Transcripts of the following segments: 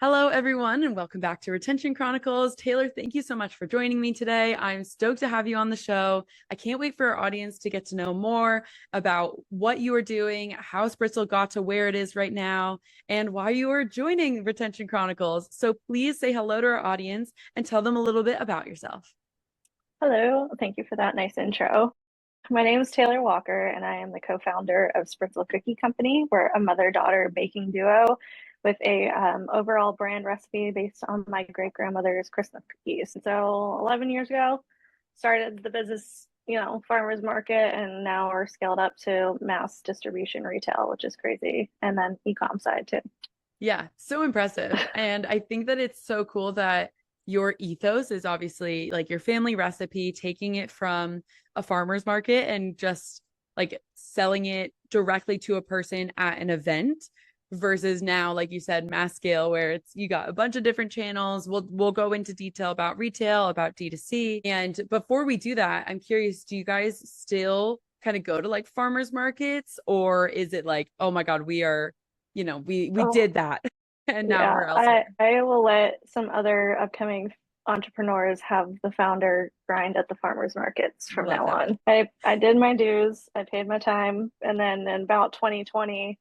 Hello, everyone, and welcome back to Retention Chronicles. Taylor, thank you so much for joining me today. I'm stoked to have you on the show. I can't wait for our audience to get to know more about what you are doing, how Spritzle got to where it is right now, and why you are joining Retention Chronicles. So please say hello to our audience and tell them a little bit about yourself. Hello, thank you for that nice intro. My name is Taylor Walker, and I am the co-founder of Spritzal Cookie Company. We're a mother-daughter baking duo with a overall brand recipe based on my great-grandmother's Christmas cookies. So 11 years ago, started the business, farmers market, and now we're scaled up to mass distribution retail, which is crazy, and then e-com side too. Yeah, so impressive. And I think that it's so cool that your ethos is obviously like your family recipe, taking it from a farmer's market and just like selling it directly to a person at an event versus now, like you said, mass scale, where it's you got a bunch of different channels. We'll go into detail about retail, about DTC. And before we do that, I'm curious, do you guys still kind of go to like farmers markets, or is it like, oh my God, we are we Oh, did that and now yeah, we're I elsewhere. I will let some other upcoming entrepreneurs have the founder grind at the farmers markets from Love now that. on. I did my dues, I paid my time, and then in about 2020,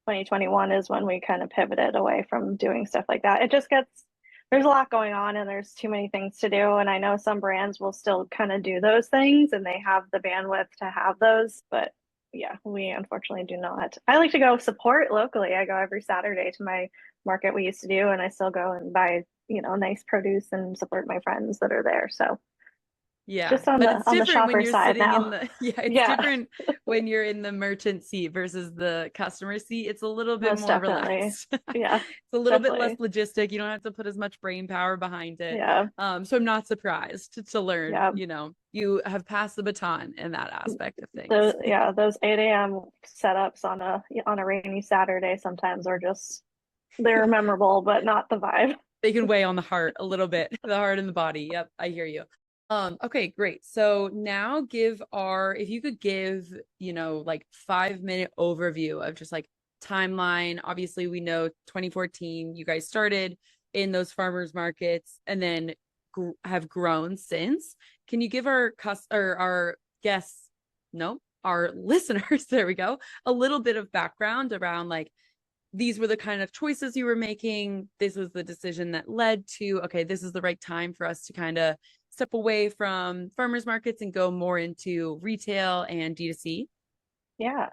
2021 is when we kind of pivoted away from doing stuff like that. It just gets there's a lot going on and there's too many things to do. And I know some brands will still kind of do those things and they have the bandwidth to have those, but yeah, we unfortunately do not. I like to go support locally. I go every Saturday to my market we used to do, and I still go and buy, nice produce and support my friends that are there. So Yeah, just on but the it's on the different when shopper you're side sitting in now. the yeah, it's Yeah, different when you're in the merchant seat versus the customer seat. It's a little bit most more definitely. relaxed. Yeah, It's a little bit less definitely. logistic. You don't have to put as much brain power behind it. Yeah, So I'm not surprised to learn, yeah. you have passed the baton in that aspect of things. Those 8 a.m. setups on a rainy Saturday sometimes are just they're memorable, but not the vibe. They can weigh on the heart a little bit, the heart and the body. Yep, I hear you. Okay, great. So now if you could give, like 5 minute overview of just like timeline. Obviously, we know 2014, you guys started in those farmers markets and then have grown since. Can you give our guests, no, our listeners, there we go, a little bit of background around like these were the kind of choices you were making. This was the decision that led to, okay, this is the right time for us to kind of step away from farmers markets and go more into retail and D2C. Yeah,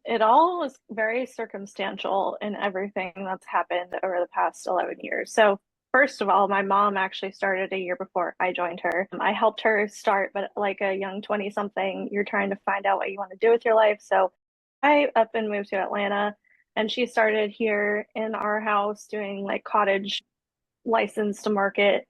it all was very circumstantial in everything that's happened over the past 11 years. So, first of all, my mom actually started a year before I joined her. I helped her start, but like a young 20 something, you're trying to find out what you want to do with your life. So, I up and moved to Atlanta, and she started here in our house doing like cottage license to market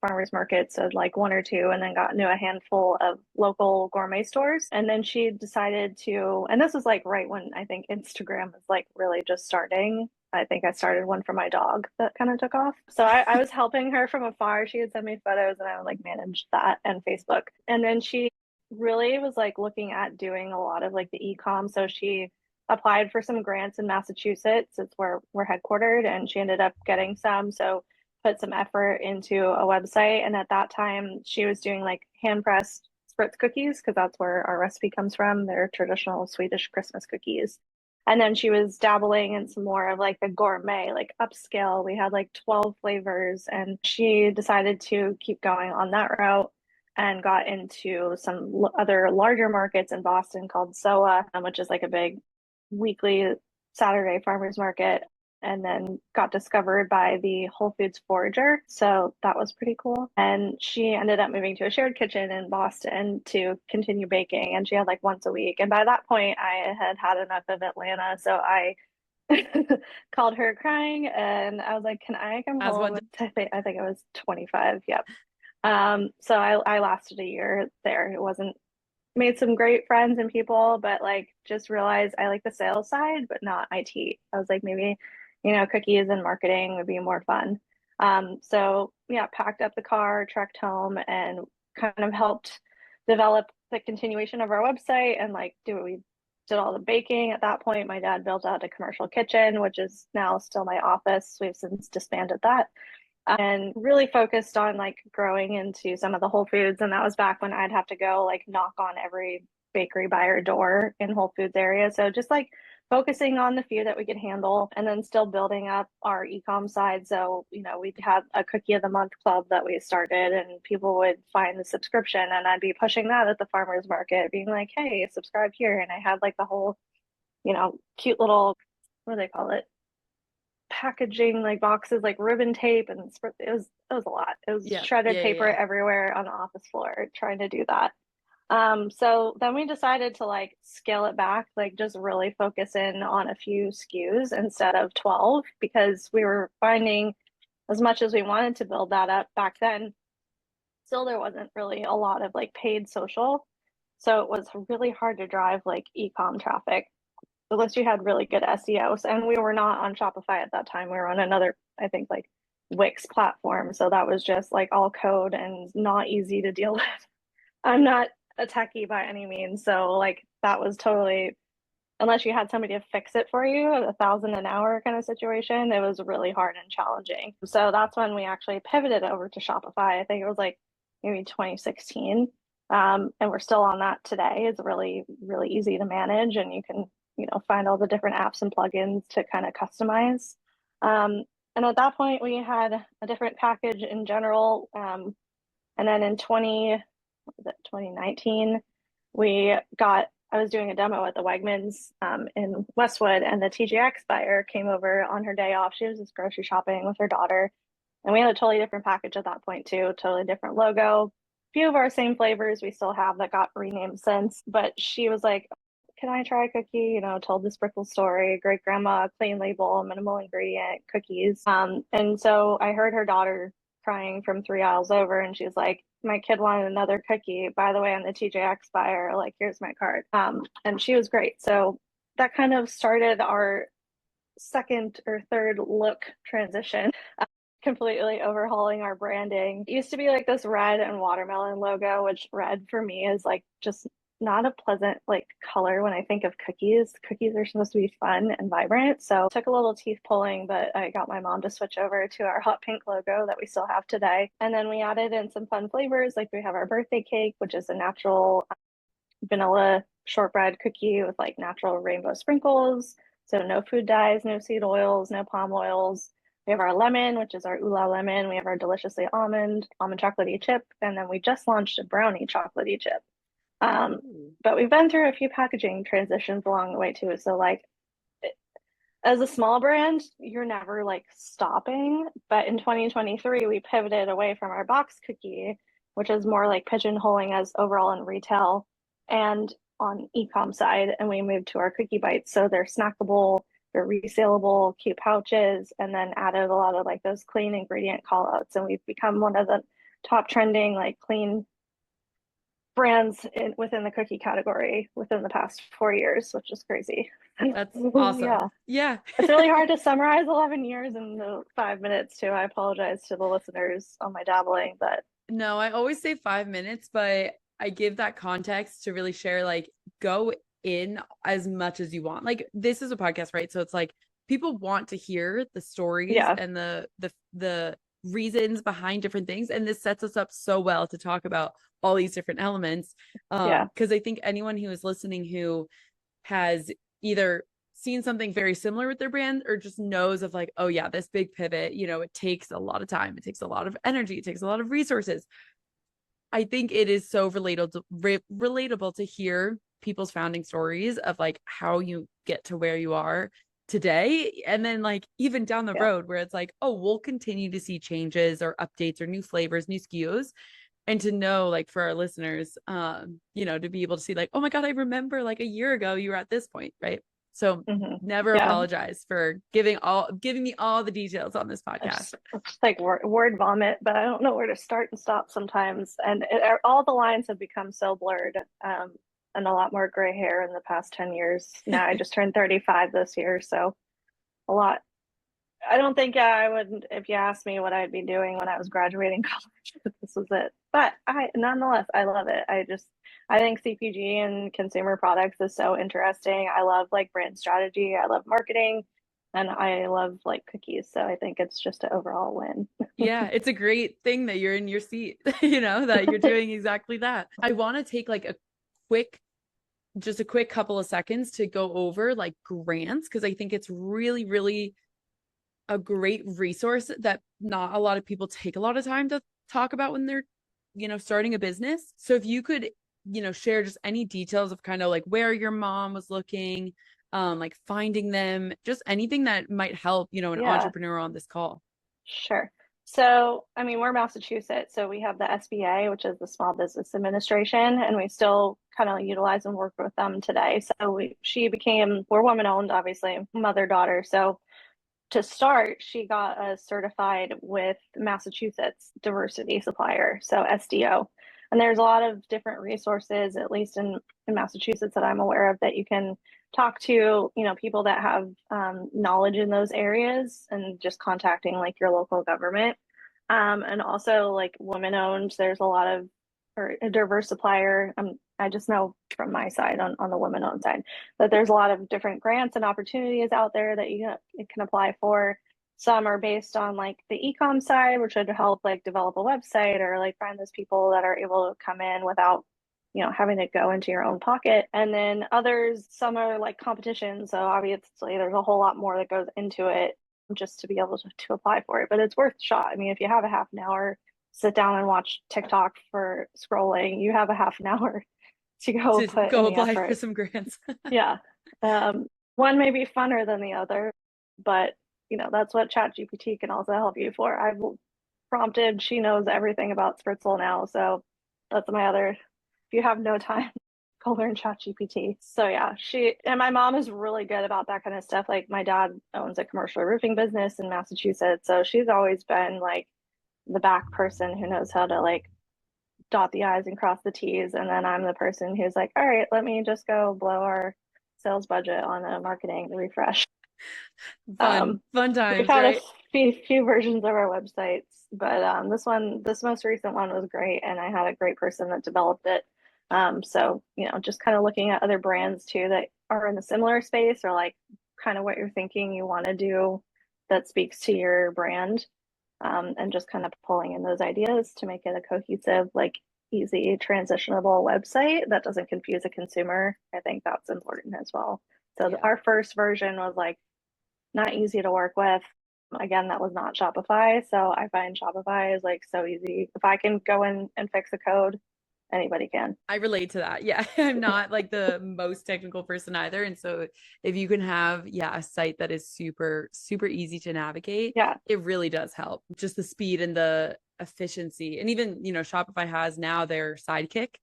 farmers markets, so like one or two, and then got into a handful of local gourmet stores. And then she decided to, and this was like right when I think Instagram was like really just starting. I think I started one for my dog that kind of took off. So I was helping her from afar. She would send me photos and I would like manage that and Facebook. And then she really was like looking at doing a lot of like the e-com. So she applied for some grants in Massachusetts. It's where we're headquartered, and she ended up getting some. So put some effort into a website. And at that time, she was doing like hand pressed Spritz cookies because that's where our recipe comes from. They're traditional Swedish Christmas cookies. And then she was dabbling in some more of like the gourmet, like upscale. We had like 12 flavors, and she decided to keep going on that route and got into some other larger markets in Boston called SOA, which is like a big weekly Saturday farmers market, and then got discovered by the Whole Foods forager. So that was pretty cool. And she ended up moving to a shared kitchen in Boston to continue baking. And she had like once a week. And by that point, I had had enough of Atlanta. So I called her crying and I was like, can I come As home? what I think I was 25. Yep. So I lasted a year there. It wasn't made some great friends and people, but like just realized I like the sales side, but not IT. I was like, maybe, cookies and marketing would be more fun. So yeah, packed up the car, trekked home, and kind of helped develop the continuation of our website and like do what we did all the baking. At that point, my dad built out a commercial kitchen, which is now still my office. We've since disbanded that and really focused on like growing into some of the Whole Foods. And that was back when I'd have to go like knock on every bakery buyer door in Whole Foods area. So just like focusing on the few that we could handle and then still building up our e-com side. So, you know, we'd have a cookie of the month club that we started and people would find the subscription and I'd be pushing that at the farmers market, being like, hey, subscribe here. And I had like the whole, you know, cute little, what do they call it? Packaging like boxes like ribbon tape and it was a lot. It was Yeah. shredded Yeah. paper Yeah. everywhere on the office floor trying to do that. So then we decided to like scale it back, like just really focus in on a few SKUs instead of 12 because we were finding as much as we wanted to build that up back then, still there wasn't really a lot of like paid social. So it was really hard to drive like e-com traffic unless you had really good SEOs. And we were not on Shopify at that time. We were on another, I think, like Wix platform. So that was just like all code and not easy to deal with. I'm not a techie by any means. So like that was totally, unless you had somebody to fix it for you at 1,000 an hour kind of situation, it was really hard and challenging. So that's when we actually pivoted over to Shopify. I think it was like maybe 2016. And we're still on that today. It's really, really easy to manage and you can, you know, find all the different apps and plugins to kind of customize. And at that point, we had a different package in general. And then in 2019, I was doing a demo at the Wegmans in Westwood, and the TJX buyer came over on her day off. She was just grocery shopping with her daughter. And we had a totally different package at that point, too, totally different logo. A few of our same flavors we still have that got renamed since, but she was like, can I try a cookie? You know, told the Spritzle story, great grandma, clean label, minimal ingredient cookies. And so I heard her daughter crying from 3 aisles over, and she's like, my kid wanted another cookie. By the way, I'm the TJX buyer. Like, here's my card. And she was great. So that kind of started our second or third look transition, completely overhauling our branding. It used to be like this red and watermelon logo, which red for me is like just not a pleasant like color when I think of cookies. Cookies are supposed to be fun and vibrant. So it took a little teeth pulling, but I got my mom to switch over to our hot pink logo that we still have today. And then we added in some fun flavors. Like we have our birthday cake, which is a natural vanilla shortbread cookie with like natural rainbow sprinkles. So no food dyes, no seed oils, no palm oils. We have our lemon, which is our Oola lemon. We have our deliciously almond chocolatey chip. And then we just launched a brownie chocolatey chip. But we've been through a few packaging transitions along the way too. So like as a small brand, you're never like stopping. But in 2023, we pivoted away from our box cookie, which is more like pigeonholing us overall in retail and on e-com side, and we moved to our cookie bites. So they're snackable, they're resaleable, cute pouches, and then added a lot of like those clean ingredient call outs. And we've become one of the top trending like clean brands within the cookie category within the past 4 years, which is crazy. That's awesome. Yeah. Yeah. It's really hard to summarize 11 years in the 5 minutes too. I apologize to the listeners on my dabbling, but No, I always say 5 minutes, but I give that context to really share, like, go in as much as you want. Like, this is a podcast, right? So it's like people want to hear the stories yeah, and the reasons behind different things. And this sets us up so well to talk about all these different elements. yeah, Because I think anyone who is listening who has either seen something very similar with their brand or just knows of like, oh yeah, this big pivot, you know, it takes a lot of time, it takes a lot of energy, it takes a lot of resources. I think it is so relatable to hear people's founding stories of like how you get to where you are today, and then like even down the yeah. road where it's like, oh, we'll continue to see changes or updates or new flavors, new SKUs. And to know, like, for our listeners, you know, to be able to see like, oh my God, I remember like a year ago you were at this point, right? So never Yeah. apologize for giving me all the details on this podcast. It's just like word vomit, but I don't know where to start and stop sometimes. And all the lines have become so blurred, and a lot more gray hair in the past 10 years. Now I just turned 35 this year, so a lot. I don't think I would, if you asked me what I'd be doing when I was graduating college, this was it. But nonetheless, I love it. I think CPG and consumer products is so interesting. I love like brand strategy. I love marketing, and I love like cookies. So I think it's just an overall win. Yeah, it's a great thing that you're in your seat, you know, that you're doing exactly that. I want to take like quick just a quick couple of seconds to go over like grants because I think it's really, really a great resource that not a lot of people take a lot of time to talk about when they're, starting a business. So if you could, share just any details of kind of like where your mom was looking, like finding them, just anything that might help, an Yeah. entrepreneur on this call. Sure. So, I mean, we're Massachusetts, so we have the SBA, which is the Small Business Administration, and we still kind of utilize and work with them today. So we're woman owned, obviously, mother daughter. So to start, she got us certified with Massachusetts Diversity Supplier, so SDO. And there's a lot of different resources, at least in Massachusetts, that I'm aware of that you can talk to, people that have knowledge in those areas and just contacting like your local government. And also like women owned, there's a lot of, or a diverse supplier. I just know from my side on the women owned side that there's a lot of different grants and opportunities out there that you can apply for. Some are based on like the e-com side, which would help like develop a website or like find those people that are able to come in without, having to go into your own pocket. And then others, some are like competition. So obviously there's a whole lot more that goes into it just to be able to apply for it. But it's worth a shot. I mean, if you have a half an hour, sit down and watch TikTok for scrolling, you have a half an hour to go To put in go the apply for effort. some grants. Yeah. One may be funner than the other, but that's what ChatGPT can also help you for. I've prompted, she knows everything about Spritzle now, so that's my other. If you have no time, go learn ChatGPT. So yeah, she and my mom is really good about that kind of stuff. Like my dad owns a commercial roofing business in Massachusetts, so she's always been like the back person who knows how to like dot the I's and cross the T's. And then I'm the person who's like, all right, let me just go blow our sales budget on a marketing refresh. Fun We've times, had a right? few versions of our websites, but this most recent one was great, and I had a great person that developed it. So just kind of looking at other brands too that are in the similar space or like kind of what you're thinking you want to do that speaks to your brand, and just kind of pulling in those ideas to make it a cohesive, like easy transitionable website that doesn't confuse a consumer. I think that's important as well. So Yeah. our first version was like not easy to work with. Again, that was not Shopify. So I find Shopify is like so easy. If I can go in and fix a code, anybody can. I relate to that. Yeah. I'm not like the most technical person either. And so if you can have, yeah, a site that is super, super easy to navigate, Yeah. it really does help. Just the speed and the efficiency. And even, Shopify has now their sidekick.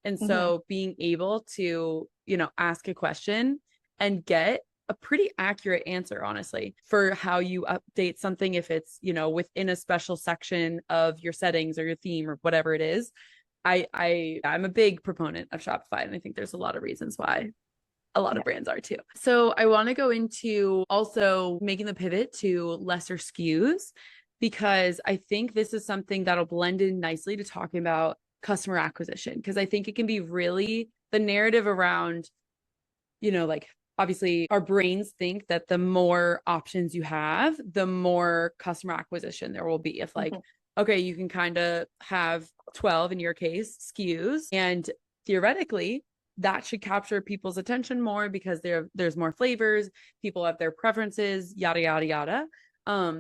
And Hmm. so being able to, ask a question and get a pretty accurate answer, honestly, for how you update something, if it's, within a special section of your settings or your theme or whatever it is. I'm a big proponent of Shopify, and I think there's a lot of reasons why a lot of Yeah. brands are too. So I want to go into also making the pivot to lesser SKUs because I think this is something that'll blend in nicely to talking about customer acquisition because I think it can be really the narrative around, like obviously our brains think that the more options you have, the more customer acquisition there will be. If like, Hmm. okay, you can kind of have 12 in your case SKUs, and theoretically that should capture people's attention more because there's more flavors, people have their preferences, yada yada yada.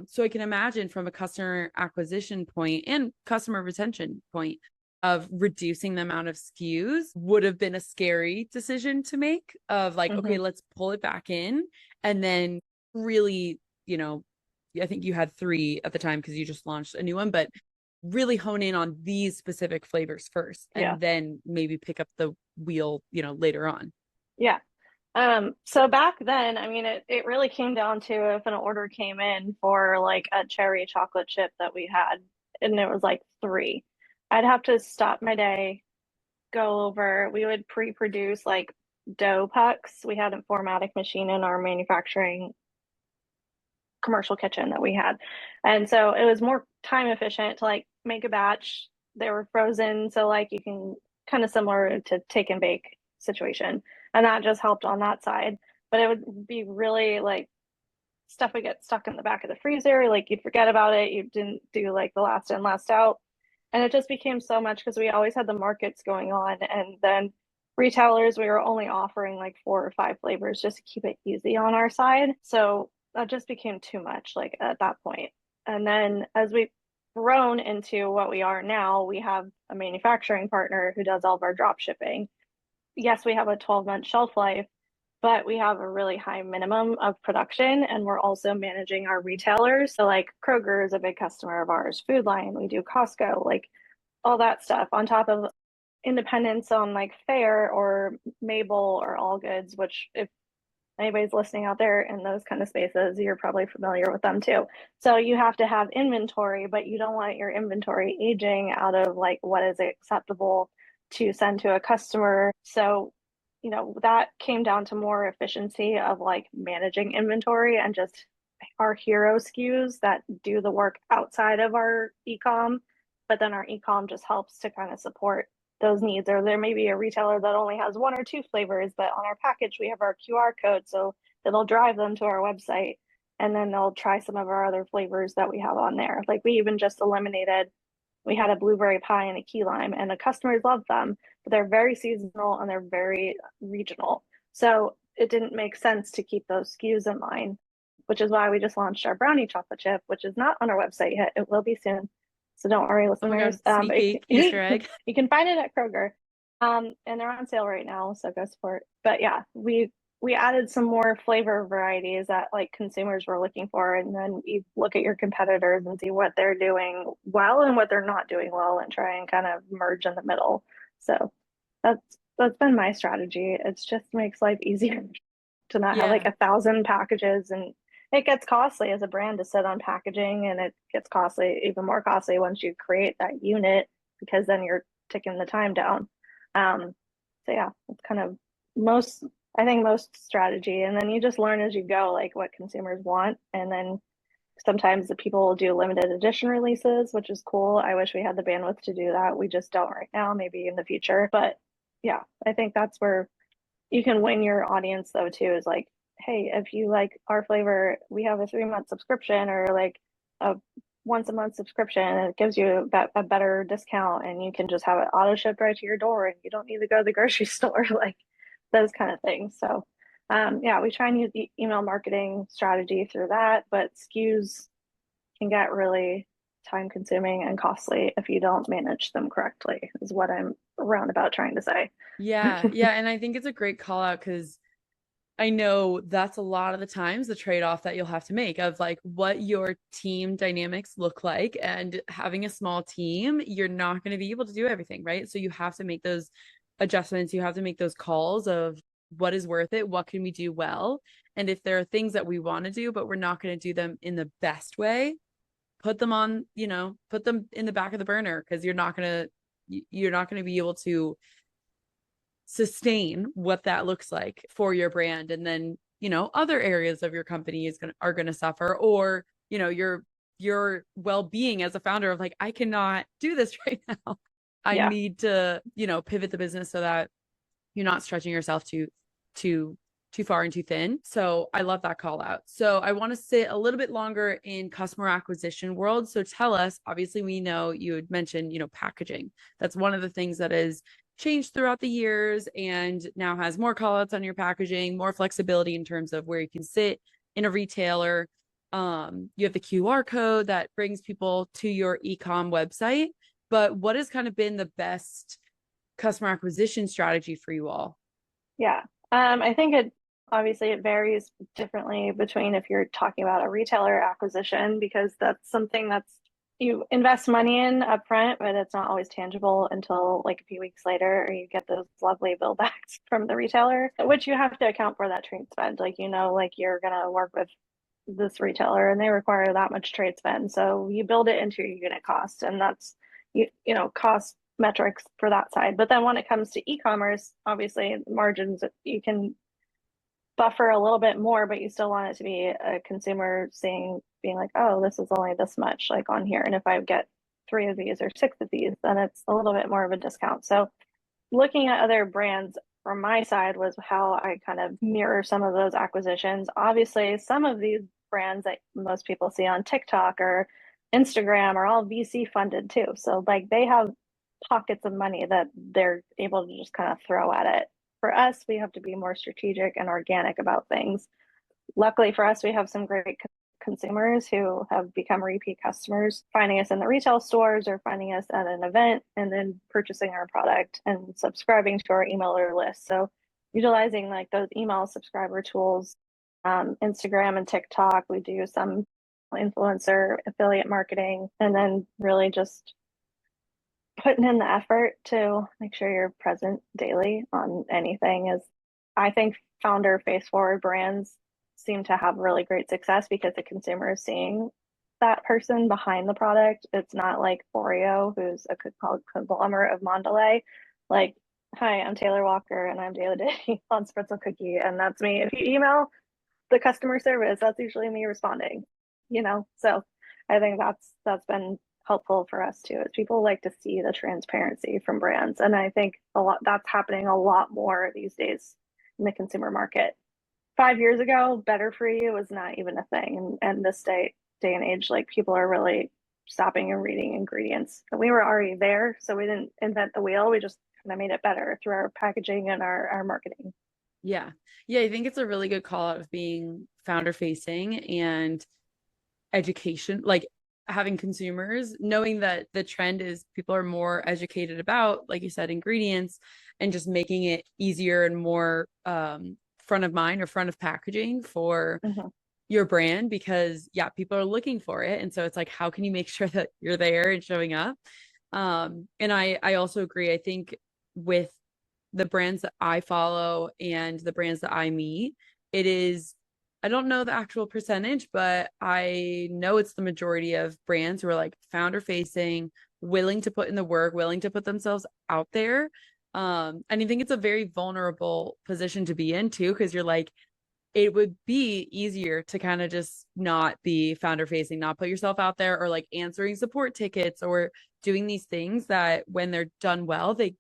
So I can imagine from a customer acquisition point and customer retention point of reducing the amount of SKUs would have been a scary decision to make of like, okay, Hmm. let's pull it back in. And then really, I think you had three at the time because you just launched a new one, but really hone in on these specific flavors first Yeah. and then maybe pick up the wheel, later on. Yeah. So back then, I mean, it really came down to if an order came in for like a cherry chocolate chip that we had, and it was like three. I'd have to stop my day, go over. We would pre-produce like dough pucks. We had a formatic machine in our manufacturing commercial kitchen that we had. And so it was more time efficient to like make a batch, they were frozen. So like you can kind of similar to take and bake situation. And that just helped on that side. But it would be really like stuff would get stuck in the back of the freezer. Like you'd forget about it. You didn't do like the last in, last out. And it just became so much because we always had the markets going on. And then retailers, we were only offering like 4 or 5 flavors just to keep it easy on our side. So that just became too much like at that point. And then as we've grown into what we are now, we have a manufacturing partner who does all of our drop shipping. Yes, we have a 12-month shelf life, but we have a really high minimum of production, and we're also managing our retailers. So like Kroger is a big customer of ours, Food Lion, we do Costco, like all that stuff on top of independents on like Fair or Mabel or All Goods, which if anybody's listening out there in those kind of spaces, you're probably familiar with them too. So you have to have inventory, but you don't want your inventory aging out of like what is acceptable to send to a customer. So, that came down to more efficiency of like managing inventory and just our hero SKUs that do the work outside of our ecom, but then our ecom just helps to kind of support those needs. Or there may be a retailer that only has 1 or 2 flavors, but on our package we have our QR code, so it'll drive them to our website and then they'll try some of our other flavors that we have on there. Like we even just eliminated, we had a blueberry pie and a key lime, and the customers love them, but they're very seasonal and they're very regional. So it didn't make sense to keep those SKUs in line, which is why we just launched our brownie chocolate chip, which is not on our website yet. It will be soon. So don't worry, Oh my listeners. God, sneak peek, Easter egg. You can find it at Kroger. And they're on sale right now, so go support. But yeah, we added some more flavor varieties that like consumers were looking for, and then you look at your competitors and see what they're doing well and what they're not doing well, and try and kind of merge in the middle. So that's that's been my strategy. It just makes life easier to not have like Yeah. 1,000 packages, and it gets costly as a brand to sit on packaging, and it gets costly, even more costly once you create that unit, because then you're ticking the time down. So yeah, it's kind of most, I think most strategy. And then you just learn as you go, like what consumers want. And then sometimes the people will do limited edition releases, which is cool. I wish we had the bandwidth to do that. We just don't right now, maybe in the future. But yeah, I think that's where you can win your audience though too, is like, hey, if you like our flavor, we have a 3-month subscription or like a once-a-month subscription, and it gives you that a better discount, and you can just have it auto shipped right to your door and you don't need to go to the grocery store, like those kind of things. So yeah, we try and use the email marketing strategy through that, but SKUs can get really time consuming and costly if you don't manage them correctly, is what I'm roundabout trying to say. Yeah. Yeah. And I think it's a great call out because I know that's a lot of the times the trade-off that you'll have to make of like what your team dynamics look like. And having a small team, you're not going to be able to do everything, right? So you have to make those adjustments. You have to make those calls of what is worth it, what can we do well, and if there are things that we want to do but we're not going to do them in the best way, put them on, put them in the back of the burner, because you're not going to be able to sustain what that looks like for your brand. And then other areas of your company are going to suffer, or your well-being as a founder of like, I cannot do this right now. I Yeah. need to pivot the business so that you're not stretching yourself too far and too thin. So I love that call out. So I want to sit a little bit longer in customer acquisition world. So tell us, obviously we know you had mentioned, packaging. That's one of the things that is changed throughout the years and now has more call outs on your packaging, more flexibility in terms of where you can sit in a retailer. You have the QR code that brings people to your e-com website. But what has kind of been the best customer acquisition strategy for you all? Yeah. I think it varies differently between if you're talking about a retailer acquisition, because that's something that's you invest money in upfront, but it's not always tangible until like a few weeks later, or you get those lovely bill backs from the retailer, which you have to account for that trade spend. Like, like you're gonna work with this retailer and they require that much trade spend. So you build it into your unit cost, and that's cost metrics for that side. But then when it comes to e-commerce, obviously margins, you can buffer a little bit more, but you still want it to be a consumer being like, oh, this is only this much like on here. And if I get three of these or six of these, then it's a little bit more of a discount. So looking at other brands from my side was how I kind of mirror some of those acquisitions. Obviously, some of these brands that most people see on TikTok or Instagram are all VC funded too. So like they have pockets of money that they're able to just kind of throw at it. For us, we have to be more strategic and organic about things. Luckily for us, we have some great consumers who have become repeat customers, finding us in the retail stores or finding us at an event and then purchasing our product and subscribing to our emailer list. So utilizing like those email subscriber tools, Instagram and TikTok, we do some influencer affiliate marketing, and then really just putting in the effort to make sure you're present daily on anything is, I think founder face forward brands seem to have really great success because the consumer is seeing that person behind the product. It's not like Oreo, who's a conglomerate of Mondelez. Like, hi, I'm Taylor Walker and I'm daily on Spritzal Cookie, and that's me. If you email the customer service, that's usually me responding, you know? So I think that's been helpful for us too, is people like to see the transparency from brands. And I think a lot that's happening a lot more these days in the consumer market. 5 years ago, better for you was not even a thing. And this day and age, like people are really stopping and reading ingredients. And we were already there, so we didn't invent the wheel. We just kind of made it better through our packaging and our marketing. Yeah. Yeah, I think it's a really good call out of being founder facing and education, like having consumers knowing that the trend is people are more educated about, like you said, ingredients, and just making it easier and more front of mind or front of packaging for your brand, because yeah, people are looking for it. And so it's like, how can you make sure that you're there and showing up? And I also agree. I think with the brands that I follow and the brands that I meet, it is, I don't know the actual percentage, but I know it's the majority of brands who are like founder facing, willing to put in the work, willing to put themselves out there. And I think it's a very vulnerable position to be in too, because you're like, it would be easier to kind of just not be founder facing, not put yourself out there, or like answering support tickets or doing these things that when they're done well, they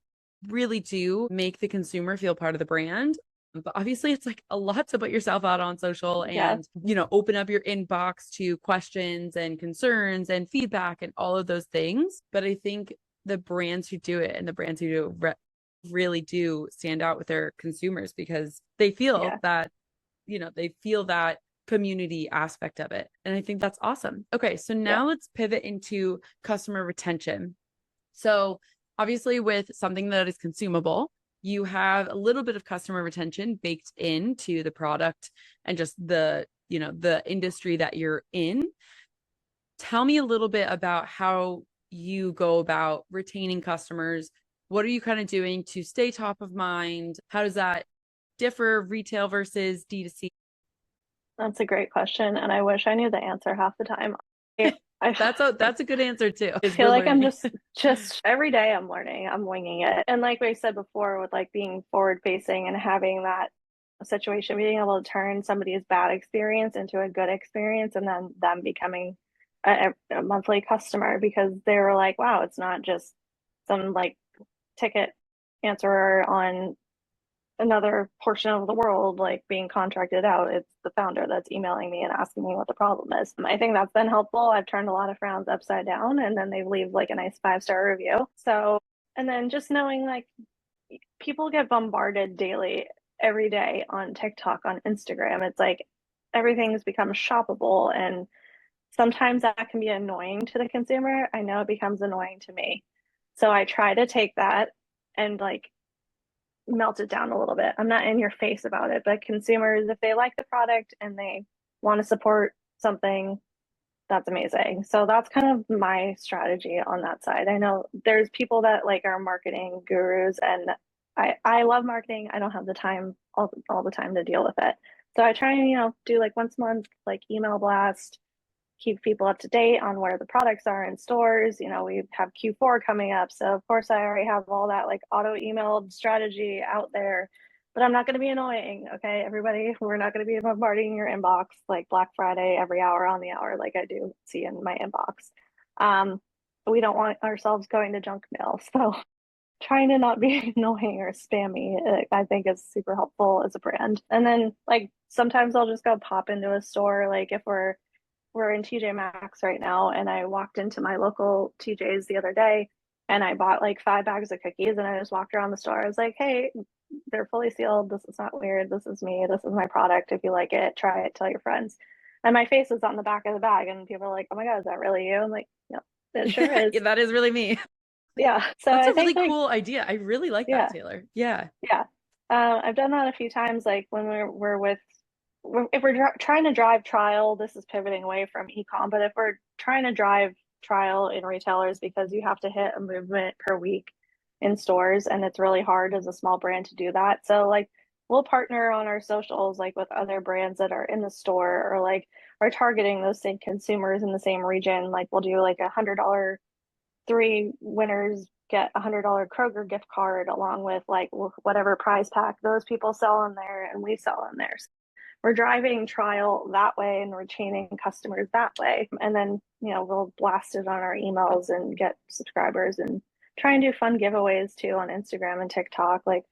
really do make the consumer feel part of the brand. But obviously it's like a lot to put yourself out on social and, you know, open up your inbox to questions and concerns and feedback and all of those things. But I think the brands who do it and the brands who do really do stand out with their consumers because they feel that, you know, they feel that community aspect of it. And I think that's awesome. Okay. So now let's pivot into customer retention. So obviously with something that is consumable, you have a little bit of customer retention baked into the product and just the, you know, the industry that you're in. Tell me a little bit about how you go about retaining customers. What are you kind of doing to stay top of mind? How does that differ, retail versus DTC? That's a great question, and I wish I knew the answer half the time. That's a good answer too. I feel like I'm just every day I'm learning, I'm winging it. And like we said before, with like being forward facing and having that situation, being able to turn somebody's bad experience into a good experience and then them becoming a monthly customer because they were like, wow, it's not just some like ticket answerer on another portion of the world like being contracted out. It's the founder that's emailing me and asking me what the problem is. I think that's been helpful. I've turned a lot of frowns upside down and then they leave like a nice 5-star review. So, and then just knowing like people get bombarded daily every day on TikTok, on Instagram. It's like everything's become shoppable, and sometimes that can be annoying to the consumer. I know it becomes annoying to me. So I try to take that and like melt it down a little bit. I'm not in your face about it, but consumers, if they like the product and they want to support something, that's amazing. So that's kind of my strategy on that side. I know there's people that like are marketing gurus, and I love marketing. I don't have the time all the time to deal with it. So I try and, you know, do like once a month, like email blast, keep people up to date on where the products are in stores. You know, we have Q4 coming up. So of course I already have all that like auto emailed strategy out there, but I'm not going to be annoying. Okay, everybody, we're not going to be bombarding your inbox like Black Friday every hour on the hour, like I do see in my inbox. we don't want ourselves going to junk mail. So trying to not be annoying or spammy, I think is super helpful as a brand. And then like sometimes I'll just go pop into a store, like if we're in TJ Maxx right now, and I walked into my local TJ's the other day and I bought like 5 bags of cookies and I just walked around the store. I was like, hey, they're fully sealed. This is not weird. This is me. This is my product. If you like it, try it, tell your friends. And my face is on the back of the bag, and people are like, oh my God, is that really you? I'm like, yep, it sure is. Yeah, that is really me. Yeah. So That's I a really think like, cool idea. I really like that, yeah, Taylor. Yeah. yeah. I've done that a few times, like when we're with, if we're trying to drive trial, this is pivoting away from ecom, but if we're trying to drive trial in retailers because you have to hit a movement per week in stores, and it's really hard as a small brand to do that. So like we'll partner on our socials like with other brands that are in the store or like are targeting those same consumers in the same region. Like we'll do like $100 three winners get $100 Kroger gift card along with like whatever prize pack those people sell in there and we sell in there. So we're driving trial that way and retaining customers that way. And then, we'll blast it on our emails and get subscribers and try and do fun giveaways too on Instagram and TikTok. Like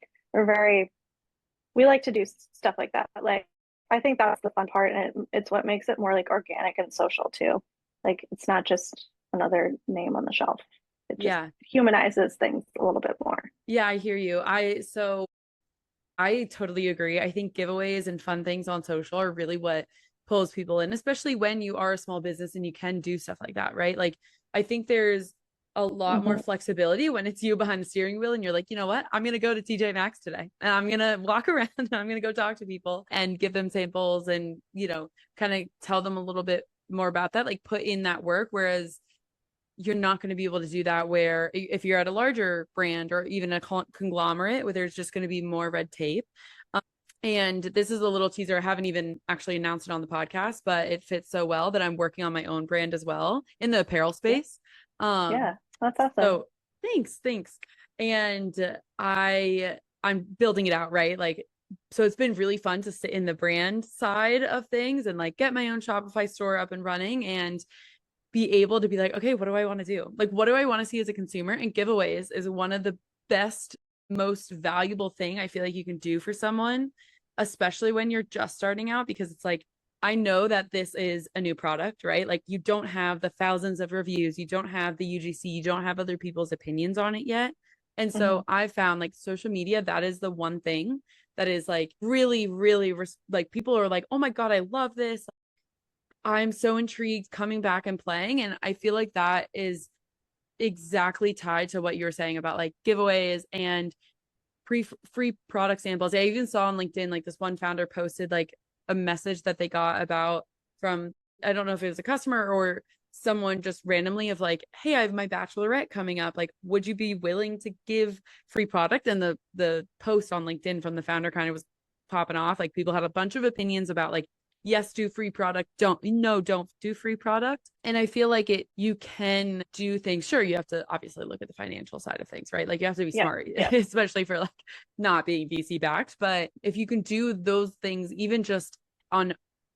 we like to do stuff like that. Like I think that's the fun part, and it's what makes it more like organic and social too. Like it's not just another name on the shelf. It just Yeah. humanizes things a little bit more. Yeah, I hear you. I totally agree. I think giveaways and fun things on social are really what pulls people in, especially when you are a small business and you can do stuff like that, right? Like, I think there's a lot more Mm-hmm. flexibility when it's you behind the steering wheel and you're like, you know what? I'm going to go to TJ Maxx today and I'm going to walk around and I'm going to go talk to people and give them samples and, kind of tell them a little bit more about that, like put in that work. Whereas you're not going to be able to do that where if you're at a larger brand or even a conglomerate where there's just going to be more red tape. And this is a little teaser. I haven't even actually announced it on the podcast, but it fits so well that I'm working on my own brand as well in the apparel Yeah, space. Um, yeah, that's awesome. so thanks. And I'm building it out, right? Like, so it's been really fun to sit in the brand side of things and like get my own Shopify store up and running and be able to be like, okay, what do I want to do? Like, what do I want to see as a consumer? And giveaways is one of the best, most valuable thing I feel like you can do for someone, especially when you're just starting out, because it's like, I know that this is a new product, right? Like you don't have the thousands of reviews, you don't have the UGC, you don't have other people's opinions on it yet. And Mm-hmm. so I found like social media, that is the one thing that is like really, really like people are like, oh my God, I love this. I'm so intrigued coming back and playing. And I feel like that is exactly tied to what you were saying about like giveaways and free product samples. I even saw on LinkedIn, like this one founder posted like a message that they got about from, I don't know if it was a customer or someone just randomly of like, hey, I have my bachelorette coming up. Like, would you be willing to give free product? And the post on LinkedIn from the founder kind of was popping off. Like people had a bunch of opinions about like, yes, do free product. Don't do free product. And I feel like you can do things. Sure, you have to obviously look at the financial side of things, right? Like you have to be Yeah, smart, yeah, especially for like not being VC backed. But if you can do those things, even just on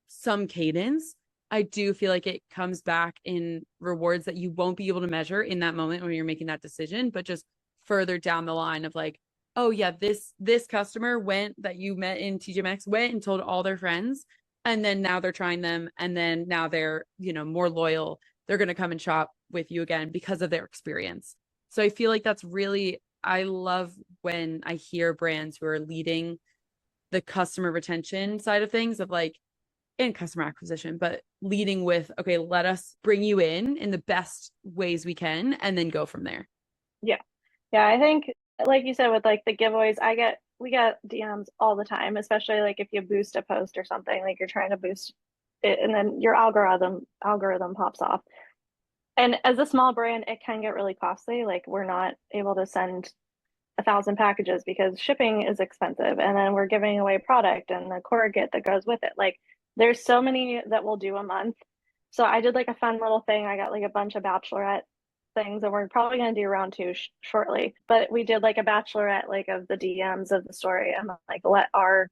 some cadence, I do feel like it comes back in rewards that you won't be able to measure in that moment when you're making that decision, but just further down the line of like, oh yeah, this customer went that you met in TJ Maxx went and told all their friends, and then now they're trying them, and then now they're more loyal. They're going to come and shop with you again because of their experience. So I feel like that's really, I love when I hear brands who are leading the customer retention side of things of like, in customer acquisition, but leading with, okay, let us bring you in the best ways we can and then go from there. yeah, yeah. I think, like you said, with like the giveaways, we get DMs all the time, especially like if you boost a post or something, like you're trying to boost it, and then your algorithm pops off. And as a small brand, it can get really costly. Like we're not able to send 1,000 packages because shipping is expensive, and then we're giving away product and the corrugate that goes with it. Like there's so many that we'll do a month. So I did like a fun little thing. I got like a bunch of bachelorette things, and we're probably going to do round two shortly. But we did like a bachelorette, like of the DMs of the story, and like let our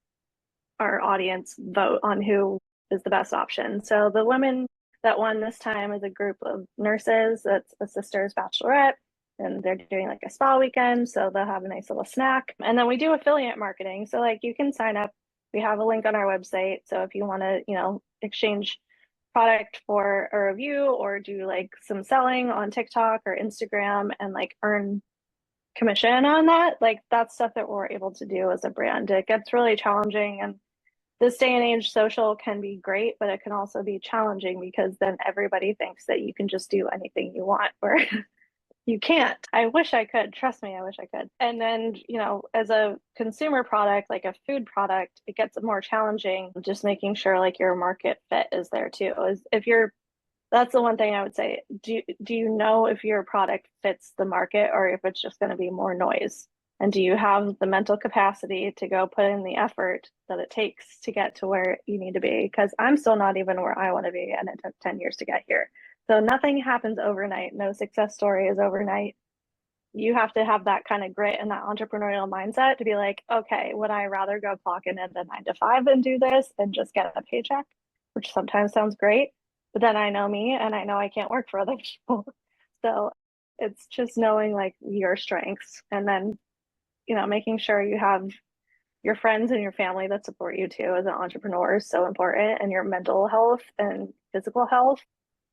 audience vote on who is the best option. So the women That one this time is a group of nurses. That's a sister's bachelorette, and they're doing like a spa weekend. So they'll have a nice little snack. And then we do affiliate marketing. So like you can sign up. We have a link on our website. So if you want to, exchange product for a review or do like some selling on TikTok or Instagram and like earn commission on that, like that's stuff that we're able to do as a brand. It gets really challenging, and this day and age, social can be great, but it can also be challenging because then everybody thinks that you can just do anything you want, or you can't. I wish I could. Trust me, I wish I could. And then, as a consumer product, like a food product, it gets more challenging just making sure like your market fit is there too. Is if you're That's the one thing I would say. Do you know if your product fits the market or if it's just going to be more noise? And do you have the mental capacity to go put in the effort that it takes to get to where you need to be? Because I'm still not even where I want to be, and it took 10 years to get here. So nothing happens overnight. No success story is overnight. You have to have that kind of grit and that entrepreneurial mindset to be like, okay, would I rather go clock in at the 9 to 5 and do this and just get a paycheck, which sometimes sounds great, but then I know me and I know I can't work for other people. So it's just knowing like your strengths, and then, making sure you have your friends and your family that support you too as an entrepreneur is so important. And your mental health and physical health,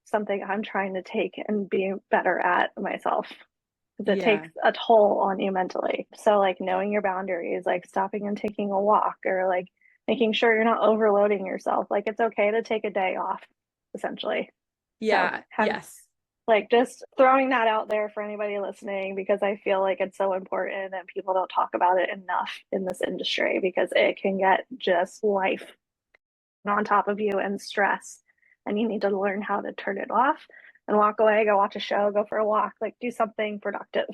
something I'm trying to take and be better at myself, because it Yeah. takes a toll on you mentally. So like knowing your boundaries, like stopping and taking a walk, or like making sure you're not overloading yourself. Like it's okay to take a day off, essentially. So Yeah. Yes. like just throwing that out there for anybody listening, because I feel like it's so important and people don't talk about it enough in this industry, because it can get just life on top of you and stress, and you need to learn how to turn it off and walk away, go watch a show, go for a walk, like do something productive,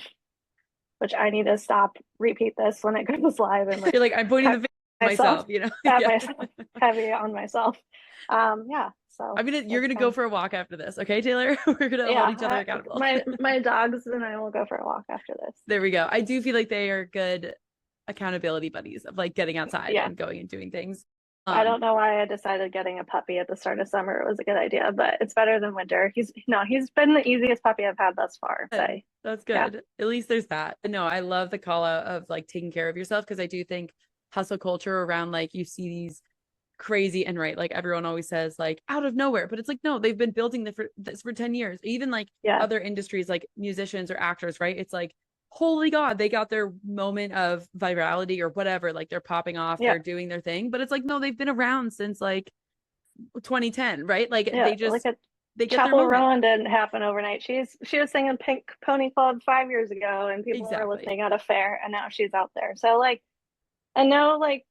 which I need to stop, repeat this when it goes live, and like You're like, I'm pointing the finger at myself, myself, you know? pat Yeah. myself heavy on myself. Yeah, so You're that's gonna kind go of, for a walk after this, okay, Taylor? We're gonna hold yeah, each other accountable. my dogs and I will go for a walk after this. There we go. I do feel like they are good accountability buddies of like getting outside Yeah, and going and doing things. I don't know why I decided getting a puppy at the start of summer. It was a good idea, but it's better than winter. He's been the easiest puppy I've had thus far. But Good. That's yeah, good. At least there's that. But no, I love the call out of like taking care of yourself, because I do think hustle culture around like you see these crazy, and right, like everyone always says like out of nowhere, but it's like no, they've been building this for 10 years. Even like yeah, other industries like musicians or actors, right? It's like holy god, they got their moment of virality or whatever, like they're popping off, yeah, they're doing their thing, but it's like no, they've been around since like 2010, right? Like yeah. Look at they get their Chapel moment. Roan didn't happen overnight. She was singing Pink Pony Club 5 years ago, and people were Exactly. listening at a fair, and now she's out there. So like, I know like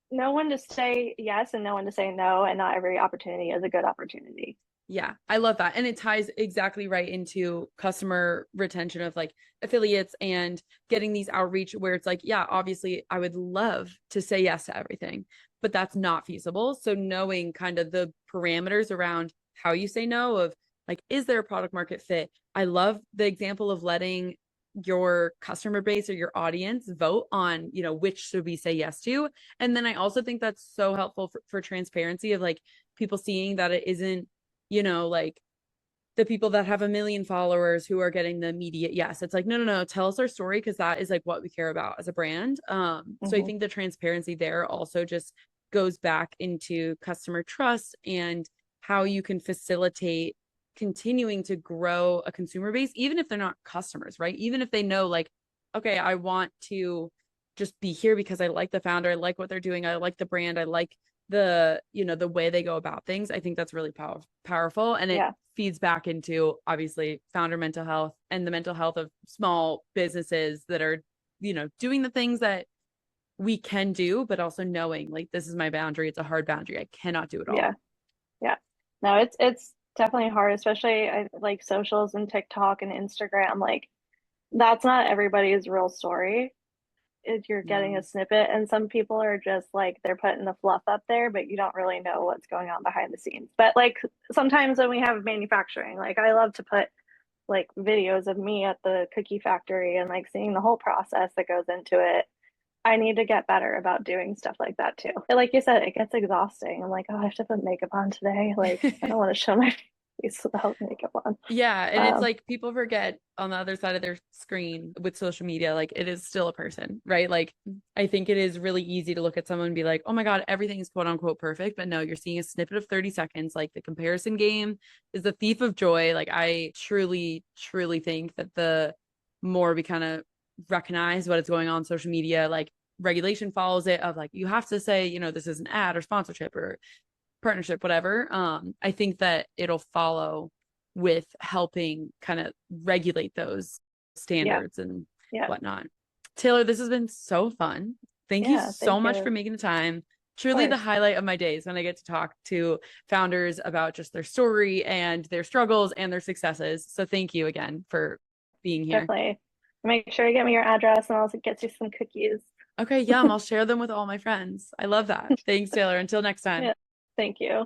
know when to say yes and know when to say no, and not every opportunity is a good opportunity. Yeah, I love that. And it ties exactly right into customer retention of like affiliates and getting these outreach where it's like, yeah, obviously I would love to say yes to everything, but that's not feasible. So knowing kind of the parameters around how you say no, of like, is there a product market fit? I love the example of letting your customer base or your audience vote on, which should we say yes to. And then I also think that's so helpful for transparency of like people seeing that it isn't, like the people that have a million followers who are getting the immediate yes. It's like, no, no, no, tell us our story, because that is like what we care about as a brand. So I Hmm. think the transparency there also just goes back into customer trust and how you can facilitate continuing to grow a consumer base, even if they're not customers, right? Even if they know, like, okay, I want to just be here because I like the founder, I like what they're doing, I like the brand, I like the way they go about things. I think that's really powerful, and it Yeah, feeds back into obviously founder mental health and the mental health of small businesses that are doing the things that we can do, but also knowing like this is my boundary, it's a hard boundary, I cannot do it all. yeah, yeah. No, it's definitely hard, especially like socials and TikTok and Instagram. Like that's not everybody's real story. If you're getting a No. snippet, and some people are just like they're putting the fluff up there, but you don't really know what's going on behind the scenes. But like sometimes when we have manufacturing, like I love to put like videos of me at the cookie factory and like seeing the whole process that goes into it. I need to get better about doing stuff like that too. And like you said, it gets exhausting. I'm like, oh, I have to put makeup on today. Like, I don't want to show my. face without makeup on. Yeah, and it's Um, like people forget on the other side of their screen with social media, like it is still a person, right? Like I think it is really easy to look at someone and be like, oh my God, everything is quote unquote perfect. But no, you're seeing a snippet of 30 seconds. Like the comparison game is the thief of joy. Like I truly, truly think that the more we kind of recognize what is going on social media, like regulation follows it of like you have to say, this is an ad or sponsorship or partnership, whatever. I think that it'll follow with helping kind of regulate those yeah, standards and yeah, whatnot. Taylor, this has been so fun. Thank you yeah. so Thank much you. for making the time. Of Truly the course, highlight of my days when I get to talk to founders about just their story and their struggles and their successes. So thank you again for being here. definitely. Make sure you get me your address, and I'll get you some cookies. Okay, yum. I'll share them with all my friends. I love that. Thanks, Taylor. Until next time. Yeah, thank you.